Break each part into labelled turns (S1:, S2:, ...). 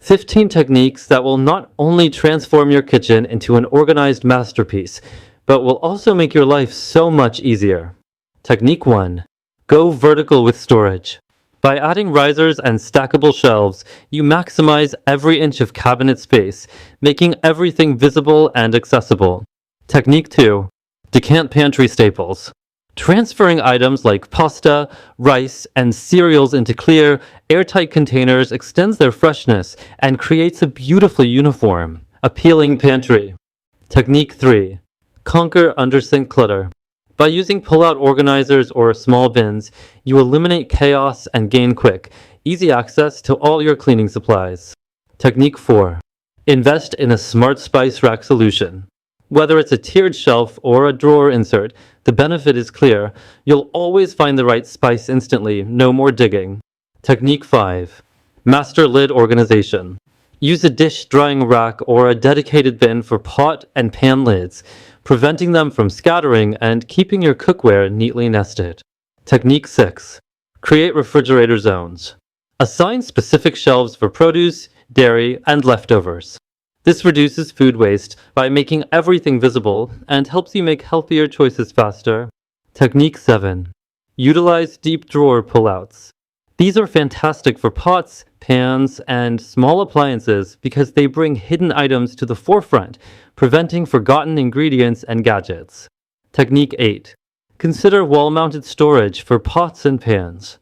S1: 15 techniques that will not only transform your kitchen into an organized masterpiece, but will also make your life so much easier. Technique 1. Go vertical with storage. By adding risers and stackable shelves, you maximize every inch of cabinet space, making everything visible and accessible. Technique 2. Decant pantry staples. Transferring items like pasta, rice, and cereals into clear, airtight containers extends their freshness and creates a beautifully uniform, appealing pantry. Technique 3. Conquer undersink clutter. By using pull-out organizers or small bins, you eliminate chaos and gain quick, easy access to all your cleaning supplies. Technique 4. Invest in a smart spice rack solution. Whether it's a tiered shelf or a drawer insert, the benefit is clear. You'll always find the right spice instantly, no more digging. Technique 5. Master lid organization. Use a dish drying rack or a dedicated bin for pot and pan lids, preventing them from scattering and keeping your cookware neatly nested. Technique 6. Create refrigerator zones. Assign specific shelves for produce, dairy, and leftovers. This reduces food waste by making everything visible and helps you make healthier choices faster. Technique 7. Utilize deep drawer pullouts. These are fantastic for pots, pans, and small appliances because they bring hidden items to the forefront, preventing forgotten ingredients and gadgets. Technique 8. Consider wall-mounted storage for pots and pans.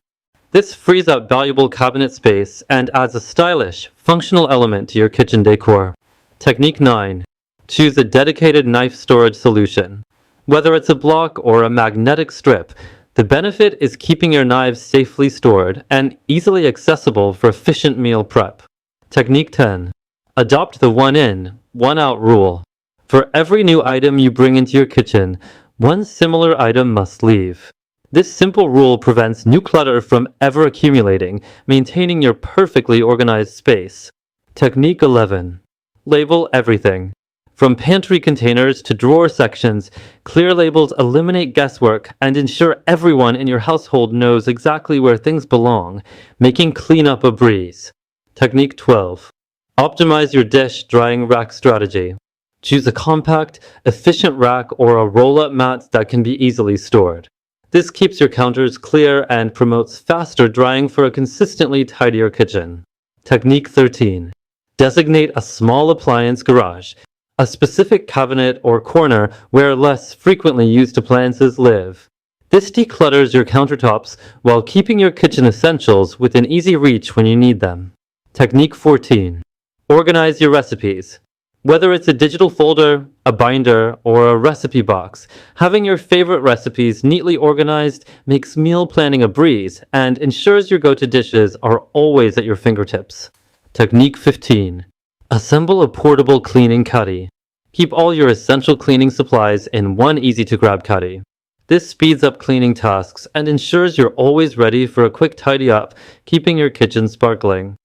S1: This frees up valuable cabinet space and adds a stylish, functional element to your kitchen decor. Technique 9. Choose a dedicated knife storage solution. Whether it's a block or a magnetic strip, the benefit is keeping your knives safely stored and easily accessible for efficient meal prep. Technique 10. Adopt the one in, one out rule. For every new item you bring into your kitchen, one similar item must leave. This simple rule prevents new clutter from ever accumulating, maintaining your perfectly organized space. Technique 11. Label everything. From pantry containers to drawer sections, clear labels eliminate guesswork and ensure everyone in your household knows exactly where things belong, making cleanup a breeze. Technique 12. Optimize your dish drying rack strategy. Choose a compact, efficient rack or a roll-up mat that can be easily stored. This keeps your counters clear and promotes faster drying for a consistently tidier kitchen. Technique 13. Designate a small appliance garage, a specific cabinet or corner where less frequently used appliances live. This declutters your countertops while keeping your kitchen essentials within easy reach when you need them. Technique 14. Organize your recipes. Whether it's a digital folder, a binder, or a recipe box, having your favorite recipes neatly organized makes meal planning a breeze and ensures your go-to dishes are always at your fingertips. Technique 15. Assemble a portable cleaning caddy. Keep all your essential cleaning supplies in one easy-to-grab caddy. This speeds up cleaning tasks and ensures you're always ready for a quick tidy up, keeping your kitchen sparkling.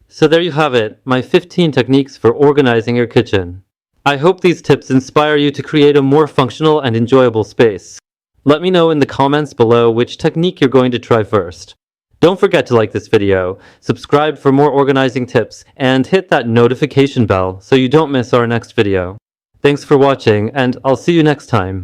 S1: So there you have it, my 15 techniques for organizing your kitchen. I hope these tips inspire you to create a more functional and enjoyable space. Let me know in the comments below which technique you're going to try first. Don't forget to like this video, subscribe for more organizing tips, and hit that notification bell so you don't miss our next video. Thanks for watching, and I'll see you next time.